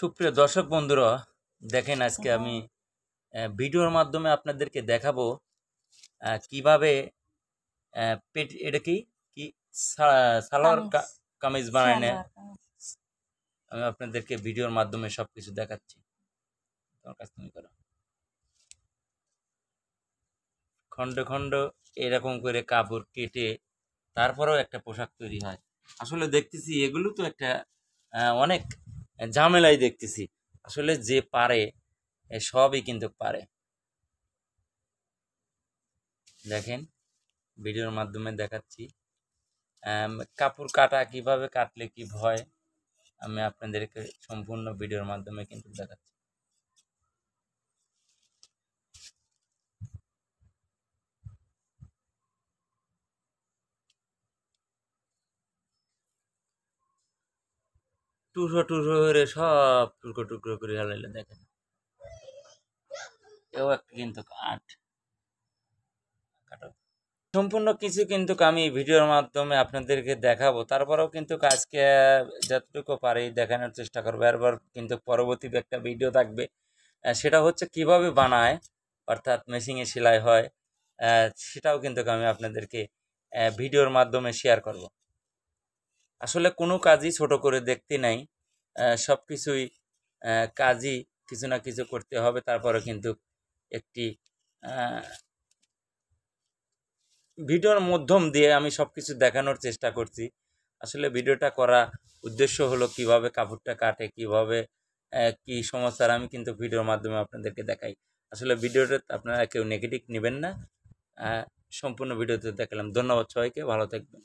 সুপ্রিয় দর্শক বন্ধুরা, দেখেন আজকে আমি ভিডিওর মাধ্যমে আপনাদেরকে দেখাবো কিভাবে এটা কি কি সালোয়ার কামিজ বানায় নেয়। আমি আপনাদেরকে ভিডিওর মাধ্যমে সবকিছু দেখাচ্ছি। তোমার কাজ তুমি করো। খণ্ড খণ্ড এরকম করে কাপড় কেটে তারপরেও একটা পোশাক তৈরি হয়। আসলে দেখতেছি এগুলো তো একটা অনেক ঝামেলাই দেখতেছি। আসলে যে পারে সবই কিন্তু পারে। দেখেন ভিডিওর মাধ্যমে দেখাচ্ছি কাপড় কাটা কিভাবে কাটলে কি হয়, আমি আপনাদেরকে সম্পূর্ণ ভিডিওর মাধ্যমে কিন্তু দেখাচ্ছি। টুকরো টুকরো করে সব টুকরো টুকরো করে হালাইলে দেখেন এও একটা কিন্তু কাটা সম্পূর্ণ কিছু কিন্তু আমি ভিডিওর মাধ্যমে আপনাদেরকে দেখাবো। তারপরেও কিন্তু আজকে যতটুকু পারি দেখানোর চেষ্টা করবো। এরপর কিন্তু পরবর্তী একটা ভিডিও থাকবে, সেটা হচ্ছে কিভাবে বানায়, অর্থাৎ মেশিনে সেলাই হয়, সেটাও কিন্তু আমি আপনাদেরকে ভিডিওর মাধ্যমে শেয়ার করব। আসলে কোনো কাজই ছোট করে দেখতে নাই, সব কিছুই কাজই কিছু না কিছু করতে হবে। তারপরে কিন্তু একটি ভিডিওর মাধ্যম দিয়ে আমি সব কিছু দেখানোর চেষ্টা করছি। আসলে ভিডিওটা করা উদ্দেশ্য হলো কিভাবে কাপড়টা কাটে, কিভাবে কি সমস্যার আমি কিন্তু ভিডিওর মাধ্যমে আপনাদেরকে দেখাই। আসলে ভিডিওটা আপনারা কেউ নেগেটিভ নেবেন না, সম্পূর্ণ ভিডিওতে দেখালাম। ধন্যবাদ সবাইকে, ভালো থাকবেন।